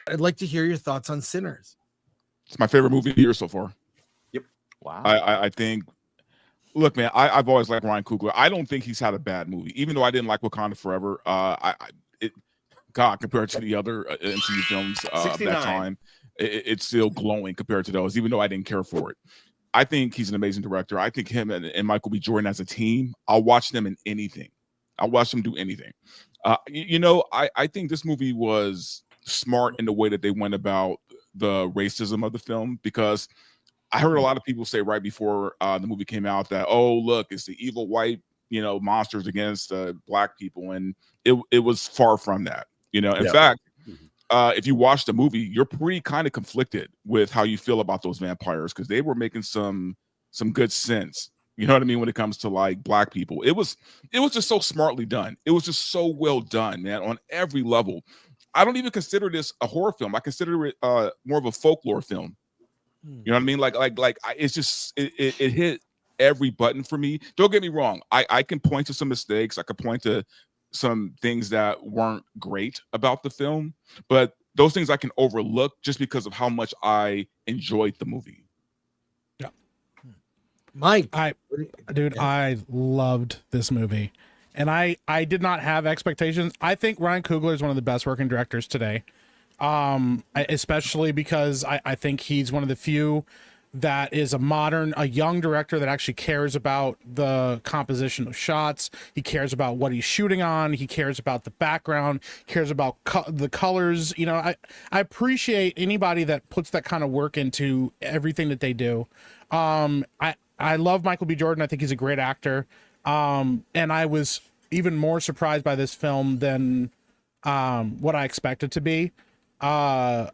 I'd like to hear your thoughts on Sinners. It's my favorite movie of the year so far. Yep. Wow. I think. Look, man, I've always liked Ryan Coogler. I don't think he's had a bad movie, even though I didn't like Wakanda Forever. God, compared to the other MCU films of that time, it's still glowing compared to those, even though I didn't care for it. I think he's an amazing director. I think him and Michael B. Jordan as a team, I'll watch them in anything. I'll watch them do anything. I think this movie was smart in the way that they went about the racism of the film, because I heard a lot of people say right before the movie came out that, oh, look, it's the evil white, monsters against black people. And it was far from that. In fact, if you watch the movie, you're pretty kind of conflicted with how you feel about those vampires, because they were making some good sense. You know what I mean? When it comes to like black people, it was just so smartly done. It was just so well done, man, on every level. I don't even consider this a horror film. I consider it more of a folklore film. You know what I mean? It's just it hit every button for me. Don't get me wrong. I can point to some mistakes. I could point to some things that weren't great about the film, but those things I can overlook just because of how much I enjoyed the movie. Yeah. Mike, I loved this movie, and I did not have expectations. I think Ryan Coogler is one of the best working directors today, especially because I think he's one of the few that is a young director that actually cares about the composition of shots. He cares about what he's shooting on. He cares about the background, cares about the colors. I appreciate anybody that puts that kind of work into everything that they do. I love Michael B. Jordan. I think he's a great actor. And I was even more surprised by this film than what I expected to be. I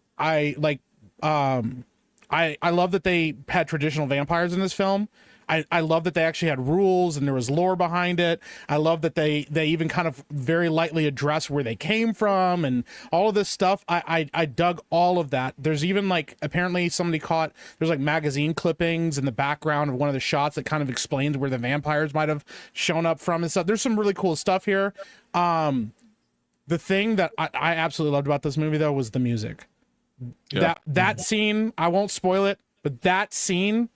love that they had traditional vampires in this film. I love that they actually had rules and there was lore behind it. I love that they even kind of very lightly address where they came from and all of this stuff. I dug all of that. There's even apparently somebody caught, there's magazine clippings in the background of one of the shots that kind of explains where the vampires might have shown up from and stuff. There's some really cool stuff here. The thing that I absolutely loved about this movie though was the music. Yeah. That scene, I won't spoil it, but that scene,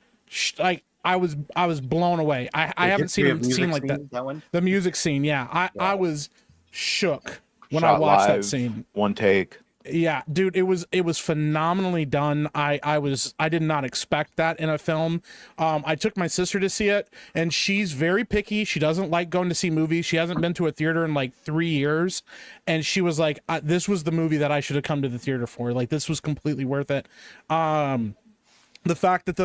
I was blown away. I haven't seen a scene like that. That one? The music scene, yeah. I was shook when I watched that scene. One take. Yeah, dude, it was phenomenally done. I did not expect that in a film. I took my sister to see it, and she's very picky. She doesn't like going to see movies. She hasn't been to a theater in 3 years, and she was like, "This was the movie that I should have come to the theater for. This was completely worth it." The fact that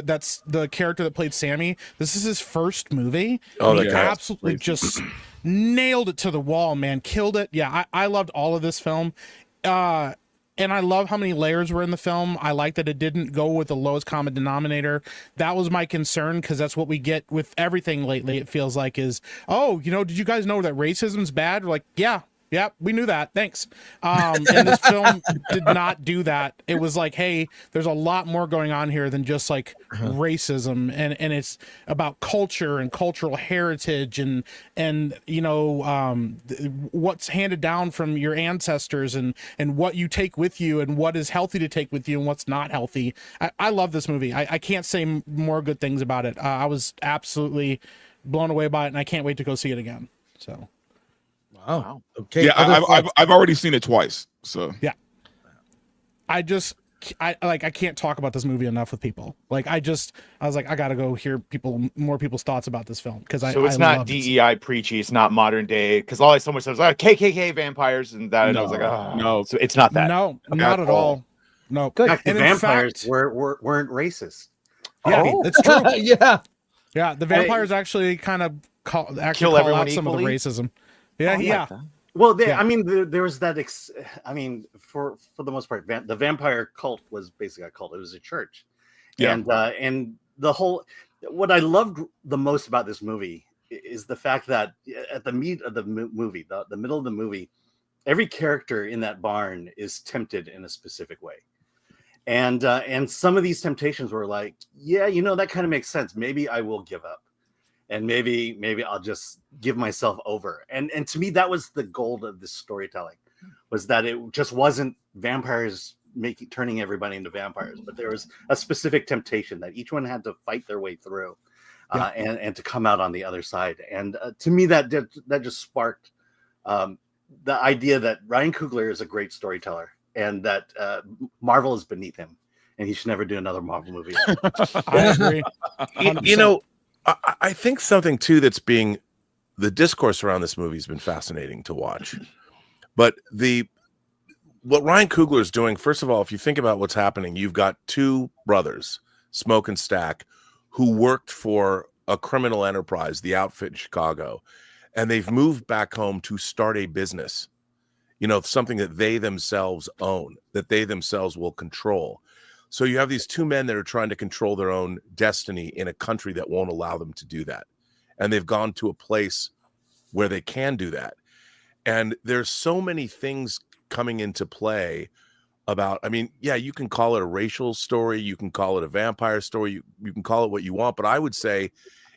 that's the character that played Sammy, this is his first movie. Oh, he absolutely just nailed it to the wall, man. Killed it. Yeah, I loved all of this film. And I love how many layers were in the film. I like that it didn't go with the lowest common denominator. That was my concern, because that's what we get with everything lately. It feels like is, did you guys know that racism's bad? We're like, yeah, we knew that. Thanks. And this film did not do that. It was like, hey, there's a lot more going on here than just racism, and it's about culture and cultural heritage and what's handed down from your ancestors and what you take with you and what is healthy to take with you and what's not healthy. I love this movie. I can't say more good things about it. I was absolutely blown away by it, and I can't wait to go see it again. So. Wow. Okay. Yeah, I've already seen it twice. So yeah, I can't talk about this movie enough with people. I was like, I gotta go hear more people's thoughts about this film, because it's not DEI preachy. It's not modern day, because always someone says KKK vampires and that, and I was like, no, so it's not that. No, not at all. No, good. The vampires weren't racist. Yeah, it's true. yeah. The vampires actually kind of call out some of the racism. Yeah. Well, there was that. For the most part, the vampire cult was basically a cult. It was a church, and the whole. What I loved the most about this movie is the fact that at the meat of the movie, the middle of the movie, every character in that barn is tempted in a specific way, and some of these temptations were like, that kind of makes sense. Maybe I will give up. And maybe I'll just give myself over. And to me, that was the gold of this storytelling. was that it just wasn't vampires turning everybody into vampires, but there was a specific temptation that each one had to fight their way through, and to come out on the other side. And to me, that just sparked the idea that Ryan Coogler is a great storyteller, and that Marvel is beneath him, and he should never do another Marvel movie. I agree. You know, I think something too that's being the discourse around this movie has been fascinating to watch, but what Ryan Coogler is doing, first of all, if you think about what's happening, you've got two brothers, Smoke and Stack, who worked for a criminal enterprise, the outfit in Chicago, and they've moved back home to start a business, you know, something that they themselves own, that they themselves will control. So you have these two men that are trying to control their own destiny in a country that won't allow them to do that. And they've gone to a place where they can do that. And there's so many things coming into play about, I mean, yeah, you can call it a racial story, you can call it a vampire story, you can call it what you want, but I would say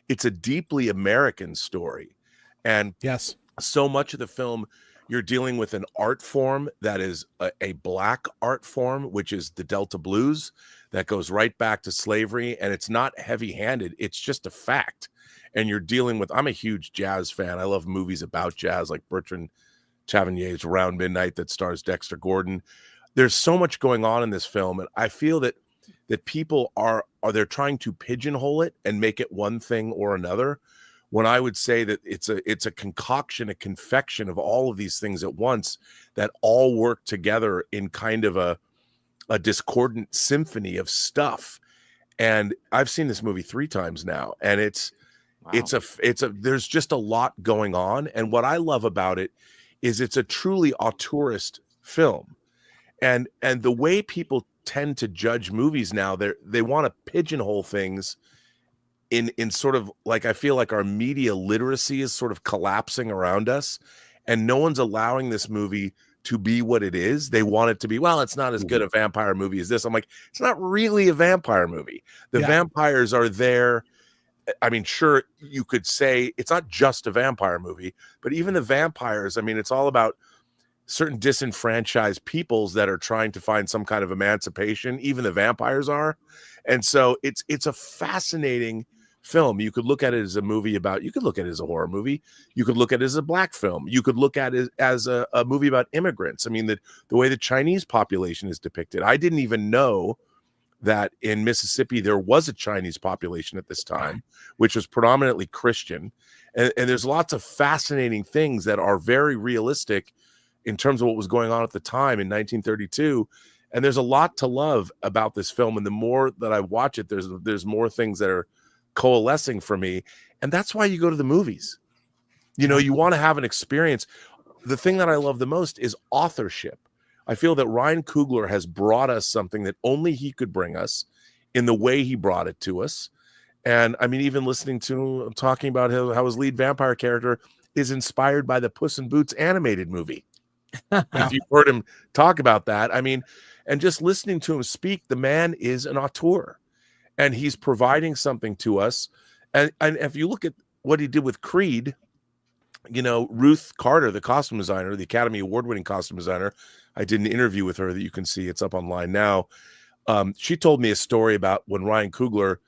it's a deeply American story. And yes, so much of the film, you're dealing with an art form that is a black art form, which is the Delta blues, that goes right back to slavery, and it's not heavy-handed, it's just a fact. And you're dealing with, I'm a huge jazz fan, I love movies about jazz, like Bertrand Tavernier's Around Midnight that stars Dexter Gordon. There's so much going on in this film, and I feel that people are they're trying to pigeonhole it and make it one thing or another, when I would say that it's a concoction, a confection of all of these things at once that all work together in kind of a discordant symphony of stuff. And I've seen this movie 3 times now, and it's there's just a lot going on. And what I love about it is it's a truly auteurist film. And the way people tend to judge movies now, they want to pigeonhole things in sort of like, I feel like our media literacy is sort of collapsing around us, and no one's allowing this movie to be what it is. They want it to be, well, it's not as good a vampire movie as this. I'm like, it's not really a vampire movie. The vampires are there. I mean, sure, you could say it's not just a vampire movie, but even the vampires, I mean, it's all about certain disenfranchised peoples that are trying to find some kind of emancipation. Even the vampires are. And so it's a fascinating film. You could look at it as a movie about, you could look at it as a horror movie. You could look at it as a black film. You could look at it as a movie about immigrants. I mean, the way the Chinese population is depicted. I didn't even know that in Mississippi there was a Chinese population at this time, which was predominantly Christian. And there's lots of fascinating things that are very realistic in terms of what was going on at the time in 1932. And there's a lot to love about this film. And the more that I watch it, there's more things that are coalescing for me. And that's why you go to the movies. You know, you want to have an experience. The thing that I love the most is authorship. I feel that Ryan Coogler has brought us something that only he could bring us in the way he brought it to us. And I mean, even listening to him talking about how his lead vampire character is inspired by the Puss in Boots animated movie. If you've heard him talk about that, I mean, and just listening to him speak, the man is an auteur, and he's providing something to us. And if you look at what he did with Creed, you know, Ruth Carter, the costume designer, the Academy Award-winning costume designer, I did an interview with her that you can see. It's up online now. She told me a story about when Ryan Coogler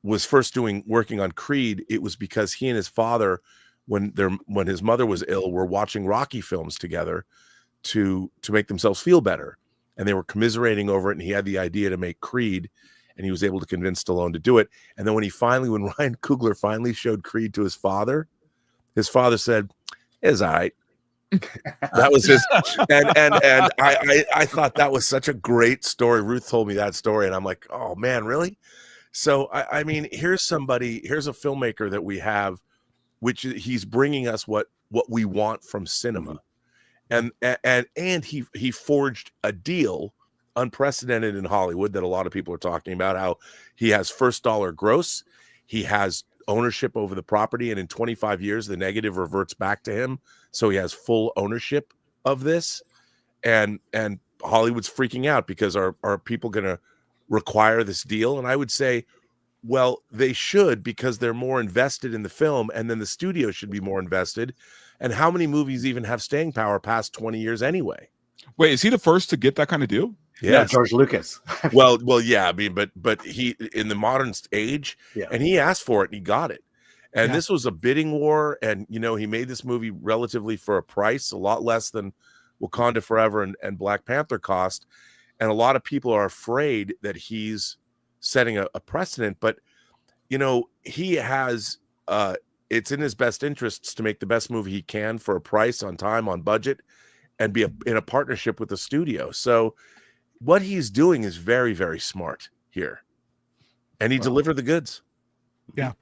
was first working on Creed. It was because he and his father, when his mother was ill, were watching Rocky films together to make themselves feel better. And they were commiserating over it, and he had the idea to make Creed, and he was able to convince Stallone to do it. And then when Ryan Coogler finally showed Creed to his father said, "It's all right." That was his, and I thought that was such a great story. Ruth told me that story, and I'm like, oh man, really? So I mean, here's a filmmaker that we have, which he's bringing us what we want from cinema, and he forged a deal unprecedented in Hollywood that a lot of people are talking about. How he has first dollar gross, he has ownership over the property, and in 25 years the negative reverts back to him, so he has full ownership of this. And Hollywood's freaking out because are people going to require this deal? And I would say, well, they should, because they're more invested in the film, and then the studio should be more invested, And how many movies even have staying power past 20 years anyway? Wait, is he the first to get that kind of deal? Yeah, Yes. George Lucas. well, yeah. I mean, but he in the modern age, and he asked for it and he got it. And this was a bidding war, and he made this movie relatively for a price, a lot less than Wakanda Forever and Black Panther cost. And a lot of people are afraid that he's setting a precedent, but he has it's in his best interests to make the best movie he can for a price, on time, on budget, and be in a partnership with the studio. So what he's doing is very, very smart here, and he delivered the goods. Yeah,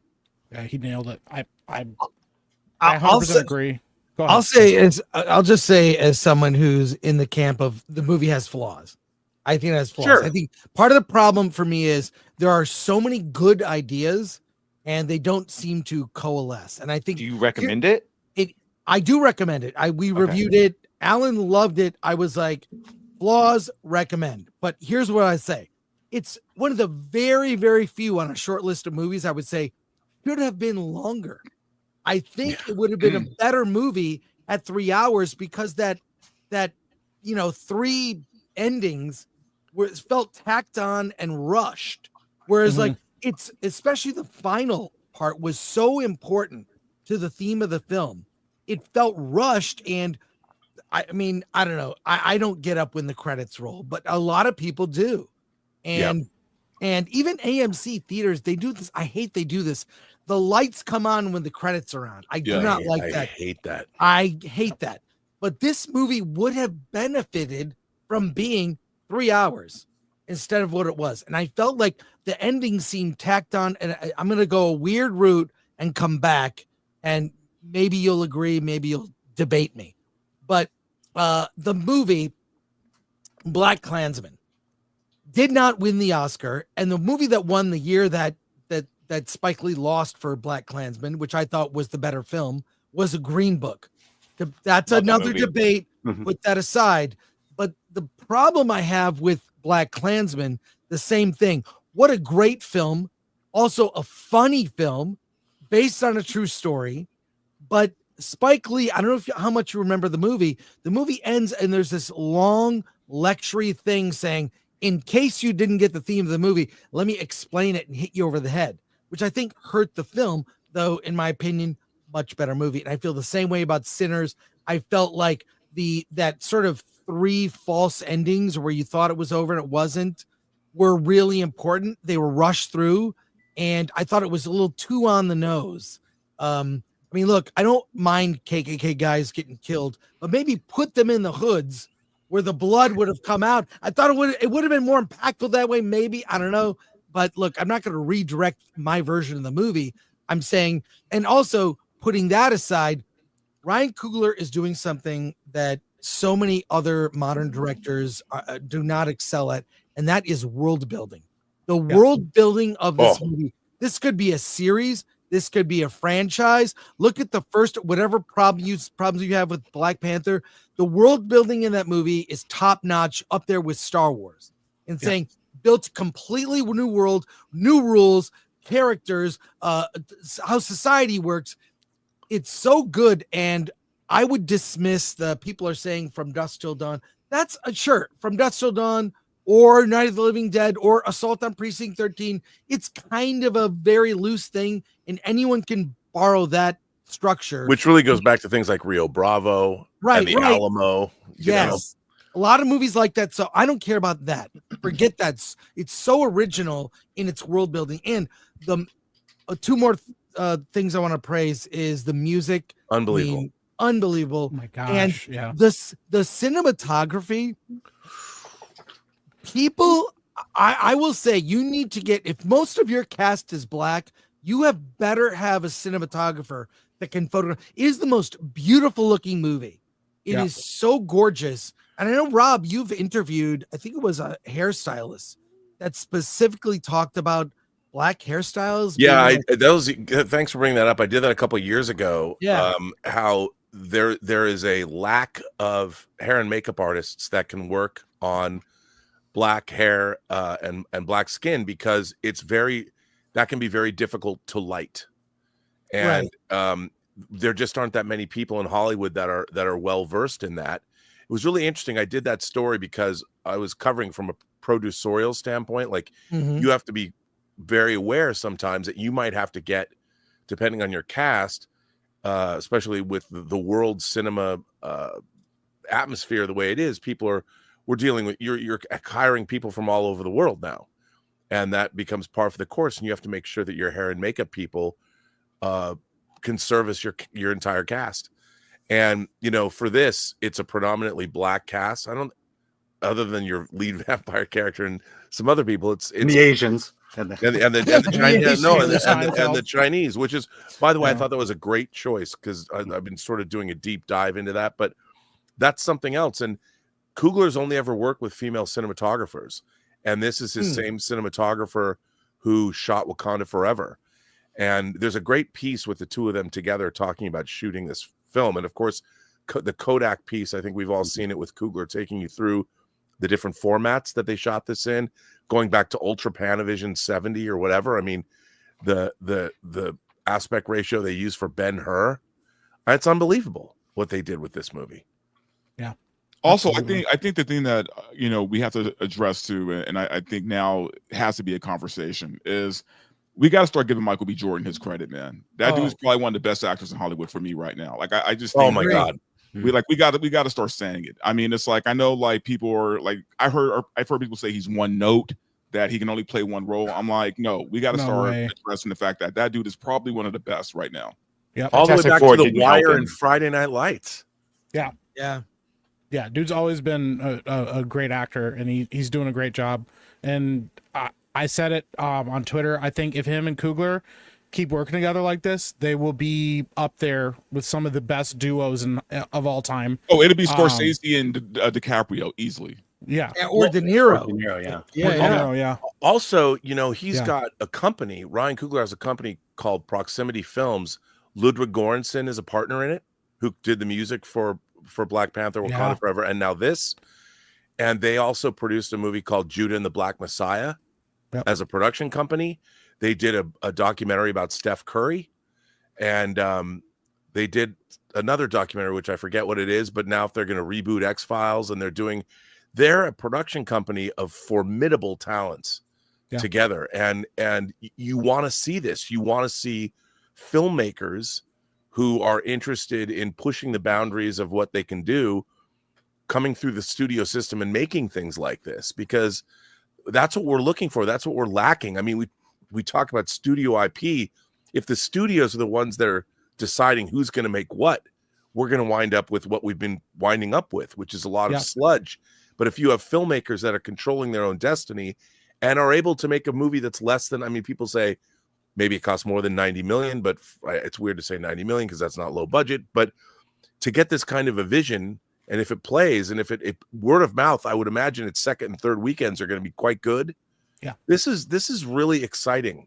he nailed it. I I'll 100% agree. Go ahead. I'll just say, as someone who's in the camp of the movie has flaws. I think it has flaws. Sure. I think part of the problem for me is there are so many good ideas and they don't seem to coalesce. And I think, do you recommend it? I do recommend it. We reviewed it. Alan loved it. I was like, flaws, recommend. But here's what I say. It's one of the very, very few on a short list of movies I would say should have been longer. I think it would have been a better movie at 3 hours, because that 3 endings felt tacked on and rushed. Whereas like it's, especially the final part, was so important to the theme of the film. It felt rushed. And I mean, I don't know. I don't get up when the credits roll, but a lot of people do. And even AMC theaters, they do this. I hate they do this. The lights come on when the credits are on. I do not like that. I hate that. I hate that. But this movie would have benefited from being 3 hours instead of what it was. And I felt like the ending seemed tacked on. And I'm going to go a weird route and come back. And maybe you'll agree. Maybe you'll debate me. But the movie Black Klansman did not win the Oscar. And the movie that won the year that Spike Lee lost for Black Klansman, which I thought was the better film, was A Green Book. That's another debate. Put that aside. But the problem I have with Black Klansman, the same thing. What a great film. Also a funny film based on a true story. But Spike Lee, I don't know how much you remember the movie. The movie ends and there's this long lecture thing saying, in case you didn't get the theme of the movie, let me explain it and hit you over the head, which I think hurt the film, though, in my opinion, much better movie. And I feel the same way about Sinners. I felt like that sort of 3 false endings where you thought it was over and it wasn't were really important. They were rushed through, and I thought it was a little too on the nose. I mean, look, I don't mind KKK guys getting killed, but maybe put them in the hoods where the blood would have come out. I thought it would have been more impactful that way. Maybe, I don't know. But look, I'm not going to redirect my version of the movie. I'm saying, and also putting that aside, Ryan Coogler is doing something that so many other modern directors do not excel at, and that is world building. The world building of this movie. This could be a series. This could be a franchise. Look at the first, whatever problems you have with Black Panther. The world building in that movie is top notch, up there with Star Wars. And saying, built completely new world, new rules, characters, how society works. It's so good. And I would dismiss the people are saying From Dusk Till Dawn. That's a shirt From Dusk Till Dawn or Night of the Living Dead or Assault on Precinct 13. It's kind of a very loose thing, and anyone can borrow that structure. Which really goes back to things like Rio Bravo and the Alamo. Yes. A lot of movies like that. So I don't care about that. Forget that. It's so original in its world building. And the 2 more things I want to praise is the music. Unbelievable. I mean, unbelievable. Oh my gosh. And the cinematography. People, I will say, you need to get, if most of your cast is black, you have better have a cinematographer that can photograph. It is the most beautiful looking movie. It is so gorgeous. And I know, Rob, you've interviewed, I think it was a hairstylist that specifically talked about black hairstyles. Yeah, thanks for bringing that up. I did that a couple of years ago. Yeah. How there is a lack of hair and makeup artists that can work on black hair and black skin, because that can be very difficult to light. And there just aren't that many people in Hollywood that are well versed in that. It was really interesting. I did that story because I was covering from a producerial standpoint. Like you have to be very aware sometimes that you might have to get, depending on your cast, especially with the world cinema atmosphere the way it is, we're dealing with you're hiring people from all over the world now, and that becomes par for the course. And you have to make sure that your hair and makeup people can service your entire cast. And for this, it's a predominantly black cast. Other than your lead vampire character and some other people, it's the Asians and the Chinese, and the Chinese, which is, by the way, I thought that was a great choice because I've been sort of doing a deep dive into that, but that's something else. And Coogler's only ever worked with female cinematographers, and this is his same cinematographer who shot Wakanda Forever. And there's a great piece with the two of them together talking about shooting this film. And of course, the Kodak piece, I think we've all seen it with Coogler taking you through the different formats that they shot this in, going back to Ultra Panavision 70 or whatever. I mean, the aspect ratio they use for Ben-Hur, it's unbelievable what they did with this movie. Yeah. Also, I think the thing that we have to address too, and I think now has to be a conversation, is we got to start giving Michael B. Jordan his credit, man. That dude's probably one of the best actors in Hollywood for me right now. Like I just think, oh my God. We got to start saying it. I mean, it's like, I know like people are like, I've heard people say he's one note, that he can only play one role. I'm like, no, we got to start addressing the fact that dude is probably one of the best right now. Yeah, all the way back to The Wire and Friday Night Lights. Yeah. Dude's always been a great actor, and he's doing a great job. And I said it on Twitter. I think if him and Coogler keep working together like this, they will be up there with some of the best duos of all time. Oh, it'll be Scorsese and DiCaprio easily. Yeah, or De Niro. Yeah. Also, he's got a company. Ryan Coogler has a company called Proximity Films. Ludwig Göransson is a partner in it, who did the music for Black Panther, Wakanda Forever, and now this. And they also produced a movie called Judah and the Black Messiah as a production company. They did a documentary about Steph Curry, and they did another documentary, which I forget what it is, but now if they're going to reboot X-Files, and they're a production company of formidable talents together. And you want to see this. You want to see filmmakers who are interested in pushing the boundaries of what they can do, coming through the studio system and making things like this, because that's what we're looking for. That's what we're lacking. I mean, we talk about studio IP. If the studios are the ones that are deciding who's going to make what, we're going to wind up with what we've been winding up with, which is a lot of sludge. But if you have filmmakers that are controlling their own destiny and are able to make a movie that's less than, I mean, people say maybe it costs more than 90 million, but it's weird to say 90 million because that's not low budget. But to get this kind of a vision, and if it plays, and if it word of mouth, I would imagine its second and third weekends are going to be quite good. Yeah, this is really exciting.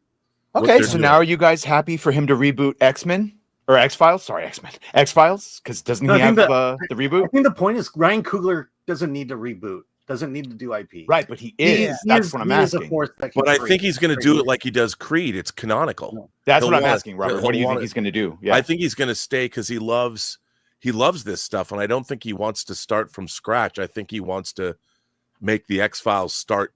Okay, so now are you guys happy for him to reboot X-Men or X-Files? Sorry, X-Men, X-Files, because doesn't he have the reboot? I think the point is Ryan Coogler doesn't need to reboot, doesn't need to do IP. Right, but he is. That's what I'm asking. But I think he's going to do it like he does Creed. It's canonical. That's what I'm asking, Robert. What do you think he's going to do? Yeah, I think he's going to stay because he loves this stuff, and I don't think he wants to start from scratch. I think he wants to make the X-Files start.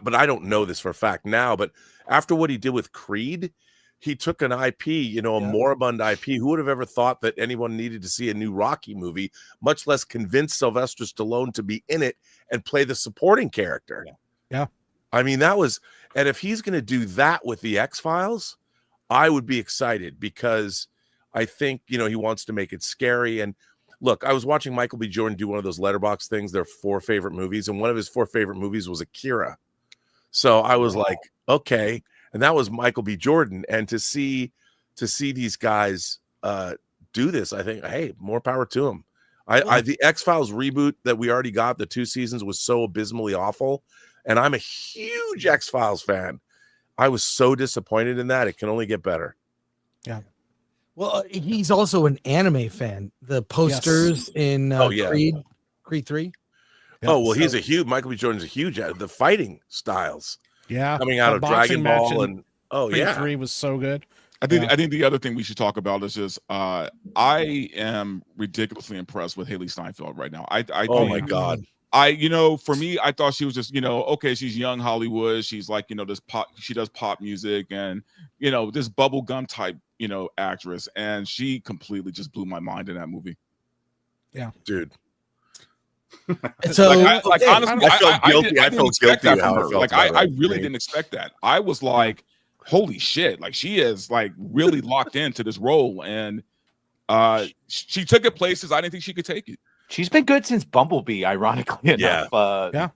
But I don't know this for a fact now. But after what he did with Creed, he took an IP, a moribund IP. Who would have ever thought that anyone needed to see a new Rocky movie, much less convince Sylvester Stallone to be in it and play the supporting character? Yeah. I mean, and if he's going to do that with the X-Files, I would be excited because I think, he wants to make it scary. And look, I was watching Michael B. Jordan do one of those Letterboxd things, their 4 favorite movies. And one of his 4 favorite movies was Akira. So I was like, okay. And that was Michael B. Jordan. And to see these guys do this, I think, hey, more power to them. The X-Files reboot that we already got, the 2 seasons, was so abysmally awful. And I'm a huge X-Files fan. I was so disappointed in that. It can only get better. Yeah. Well, he's also an anime fan. The posters in Creed 3. Yeah, he's a huge, Michael B. Jordan's a huge, the fighting styles. Yeah. Coming out of Dragon Ball and Creed 3 was so good. I think the other thing we should talk about is just I am ridiculously impressed with Haley Steinfeld right now. Oh my God. For me, I thought she was just, okay, she's young Hollywood. She's like, this pop, she does pop music and, this bubblegum type, actress. And she completely just blew my mind in that movie. Yeah, dude. So honestly, I felt guilty. I felt guilty from her. Like I really didn't expect that. I was like, holy shit. Like she is like really locked into this role. And she took it places I didn't think she could take it. She's been good since Bumblebee, ironically enough. Yeah.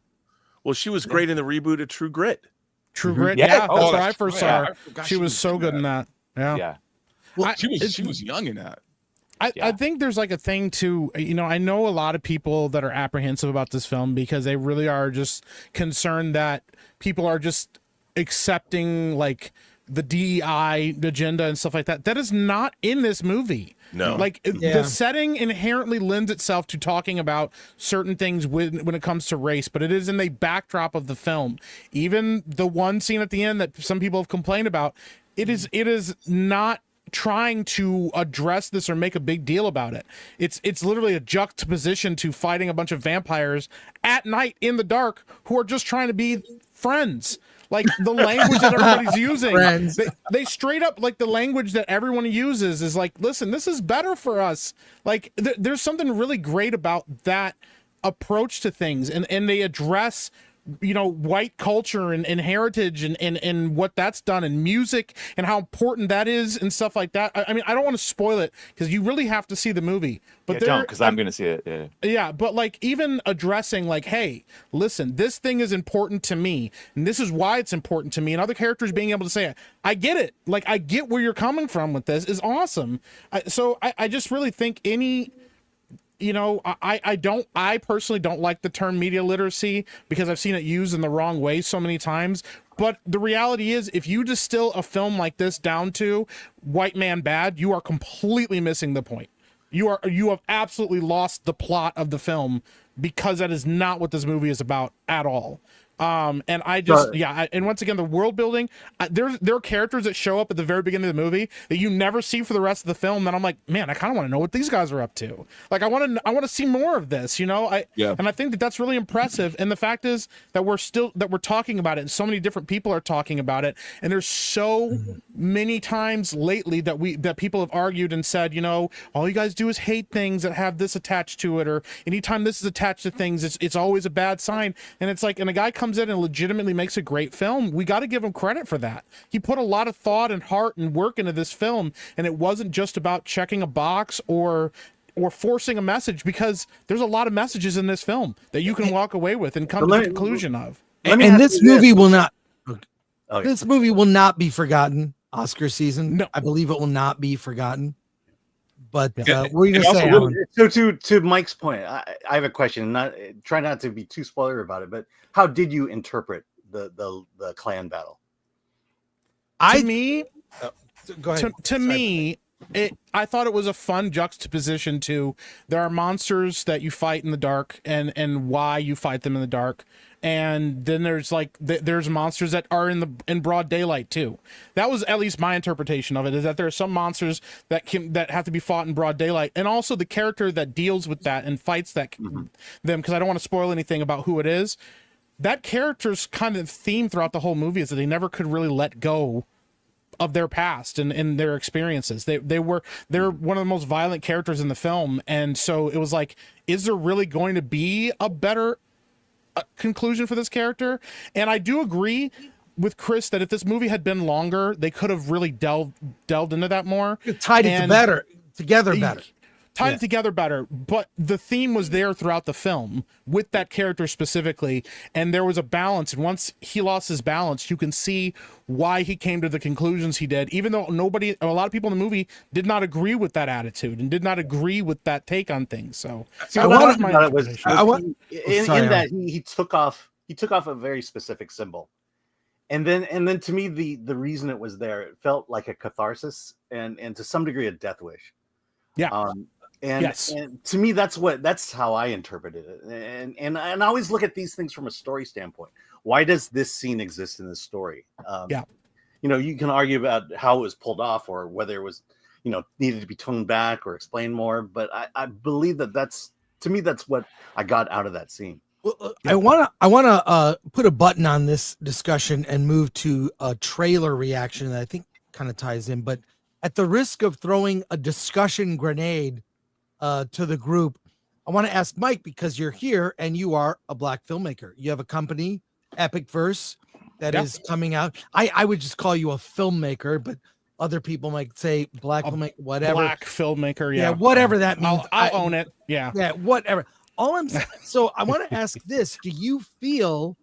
Well, she was great in the reboot of True Grit. True Grit. Yeah. That's where I first saw her. She was so good in that. Yeah. Well, she was young in that. I think there's like a thing too, I know a lot of people that are apprehensive about this film because they really are just concerned that people are just accepting like the DEI agenda and stuff like that. That is not in this movie. No. Like the setting inherently lends itself to talking about certain things when it comes to race, but it is in the backdrop of the film. Even the one scene at the end that some people have complained about, it is not trying to address this or make a big deal about it. It's literally a juxtaposition to fighting a bunch of vampires at night in the dark who are just trying to be friends. Like the language that everybody's using, they straight up, like the language that everyone uses is like, listen, this is better for us. Like there's something really great about that approach to things, and they address white culture and heritage and what that's done in music and how important that is and stuff like that. I mean, I don't want to spoil it because you really have to see the movie. But don't, because I'm going to see it. Yeah, but like even addressing like, hey, listen, this thing is important to me, and this is why it's important to me, and other characters being able to say it. I get it. Like I get where you're coming from with this is awesome. So I just really think I personally don't like the term media literacy because I've seen it used in the wrong way so many times. But the reality is, if you distill a film like this down to white man bad, you are completely missing the point. You have absolutely lost the plot of the film because that is not what this movie is about at all. And I just, and once again, the world building, there are characters that show up at the very beginning of the movie that you never see for the rest of the film. And I'm like, man, I kind of want to know what these guys are up to. Like, I want to see more of this, and I think that that's really impressive. And the fact is that we're talking about it, and so many different people are talking about it. And there's so many times lately that people have argued and said, all you guys do is hate things that have this attached to it, or anytime this is attached to things, it's always a bad sign. And it's like, and a guy comes in and legitimately makes a great film, we got to give him credit for that. He put a lot of thought and heart and work into this film, and it wasn't just about checking a box or forcing a message, because there's a lot of messages in this film that you can walk away with and come to the conclusion of. And this movie will not this movie will not be forgotten Oscar season. No. I believe it will not be forgotten. But Yeah. what were you gonna say, Alan? So to Mike's point, I have a question. Try not to be too spoiler about it, but how did you interpret the clan battle? Go ahead. To me, I thought it was a fun juxtaposition to there are monsters that you fight in the dark and why you fight them in the dark. And then there's there's monsters that are in broad daylight too. That was at least my interpretation of it, is that there are some monsters that have to be fought in broad daylight, and also the character that deals with that and fights them, because I don't want to spoil anything about who it is. That character's kind of theme throughout the whole movie is that they never could really let go of their past and their experiences. They're one of the most violent characters in the film, and so it was like, is there really going to be a better conclusion for this character? And I do agree with Chris that if this movie had been longer, they could have really delved into that more. Tied it together better. Tied it together better, but the theme was there throughout the film with that character specifically, and there was a balance. And once he lost his balance, you can see why he came to the conclusions he did, even though a lot of people in the movie did not agree with that attitude and did not agree with that take on things. So he took off a very specific symbol. And then to me, the reason it was there, it felt like a catharsis and to some degree a death wish. Yeah. And to me, that's how I interpreted it. And I always look at these things from a story standpoint. Why does this scene exist in this story? you can argue about how it was pulled off or whether it was, needed to be toned back or explained more. But I believe that's what I got out of that scene. Well, I wanna put a button on this discussion and move to a trailer reaction that I think kind of ties in. But at the risk of throwing a discussion grenade to the group, I want to ask Mike, because you're here and you are a Black filmmaker. You have a company, Epic Verse, that is coming out. I would just call you a filmmaker, but other people might say Black filmmaker, whatever. Black filmmaker, yeah, whatever that means. I'll own it. Yeah, whatever. All I'm so I want to ask this: do you feel,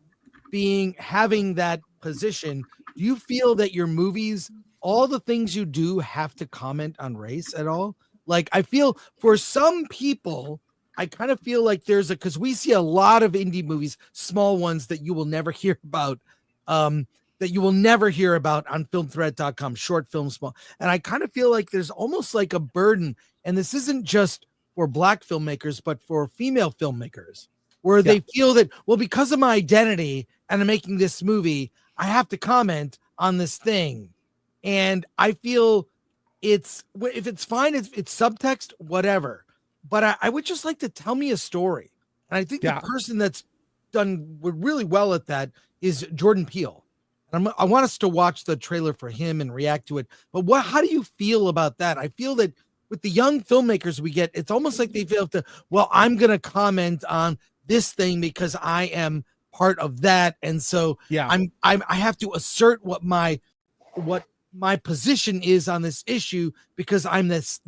having that position, do you feel that your movies, all the things you do, have to comment on race at all? Like, I feel for some people, I kind of feel like because we see a lot of indie movies, small ones that you will never hear about, on filmthreat.com, short film, small. And I kind of feel like there's almost like a burden, and this isn't just for Black filmmakers, but for female filmmakers, where they feel that, well, because of my identity and I'm making this movie, I have to comment on this thing. And I feel if it's fine, it's subtext, whatever. But I would just like to tell me a story. And I think the person that's done really well at that is Jordan Peele. And I want us to watch the trailer for him and react to it. But how do you feel about that? I feel that with the young filmmakers we get, it's almost like they feel I'm going to comment on this thing because I am part of that. And so I have to assert what my position is on this issue because I'm this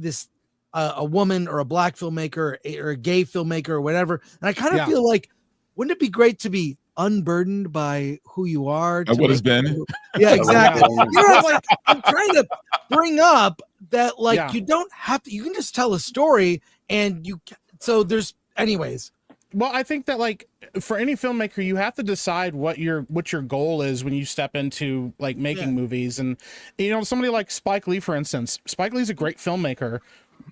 a woman or a Black filmmaker or a gay filmmaker or whatever. And I kind of feel like, wouldn't it be great to be unburdened by who you are? What has been? Yeah, exactly. Like, I'm trying to bring up that, like, you don't have to, you can just tell a story anyways. Well, I think that, like, for any filmmaker, you have to decide what your goal is when you step into, like, making movies. And, somebody like Spike Lee, for instance, Spike Lee's a great filmmaker.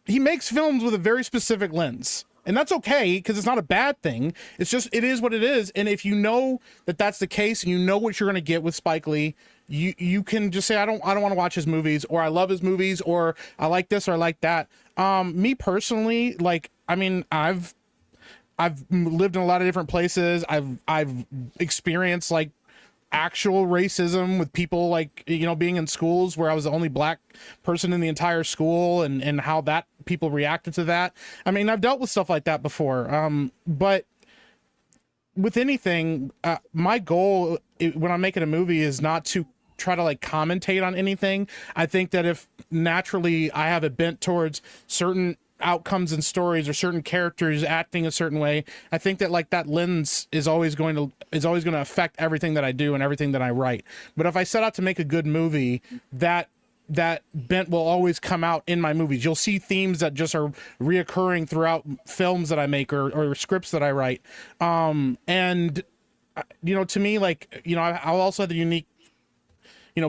He makes films with a very specific lens. And that's okay, because it's not a bad thing. It's just, it is what it is. And if you know that that's the case, and you know what you're going to get with Spike Lee, you can just say, I don't want to watch his movies, or I love his movies, or I like this, or I like that. Me personally, like, I mean, I've lived in a lot of different places. I've experienced, like, actual racism with people, like, being in schools where I was the only Black person in the entire school, and how that people reacted to that. I mean, I've dealt with stuff like that before. But with anything, my goal when I'm making a movie is not to try to, like, commentate on anything. I think that if naturally I have a bent towards certain outcomes and stories or certain characters acting a certain way, I think that, like, that lens is always going to affect everything that I do and everything that I write. But if I set out to make a good movie, that bent will always come out in my movies. You'll see themes that just are reoccurring throughout films that I make or scripts that I write. And to me, like, I'll also have the unique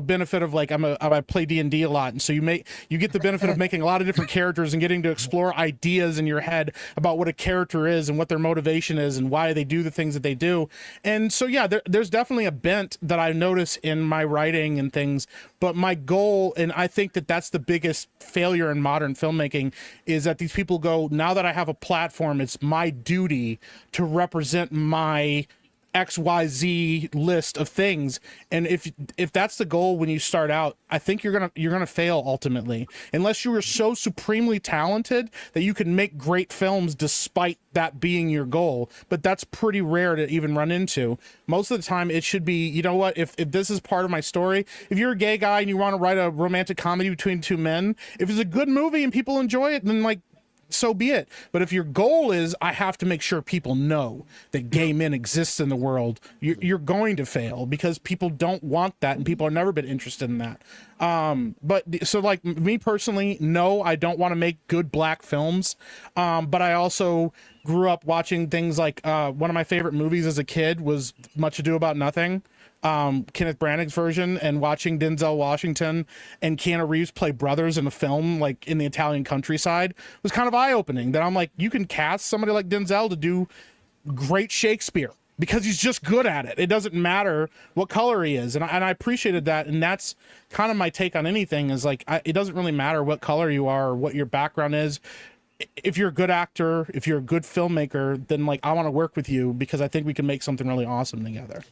benefit of, like, I play D&D a lot, and so you get the benefit of making a lot of different characters and getting to explore ideas in your head about what a character is and what their motivation is and why they do the things that they do. And so there's definitely a bent that I notice in my writing and things. But my goal, and I think that that's the biggest failure in modern filmmaking, is that these people go, now that I have a platform, it's my duty to represent my XYZ list of things. And if that's the goal when you start out, I think you're gonna fail ultimately, unless you are so supremely talented that you can make great films despite that being your goal. But that's pretty rare to even run into. Most of the time it should be, if this is part of my story, if you're a gay guy and you want to write a romantic comedy between two men, if it's a good movie and people enjoy it, then, like, so be it. But if your goal is, I have to make sure people know that gay men exist in the world, you're going to fail, because people don't want that, and people have never been interested in that. But so, like, me personally, no, I don't want to make good Black films. But I also grew up watching things like, one of my favorite movies as a kid was Much Ado About Nothing. Kenneth Branagh's version, and watching Denzel Washington and Keanu Reeves play brothers in a film, like, in the Italian countryside, was kind of eye-opening. That I'm like, you can cast somebody like Denzel to do great Shakespeare, because he's just good at it. It doesn't matter what color he is. And I appreciated that. And that's kind of my take on anything is like, it doesn't really matter what color you are or what your background is. If you're a good actor, if you're a good filmmaker, then like, I want to work with you because I think we can make something really awesome together.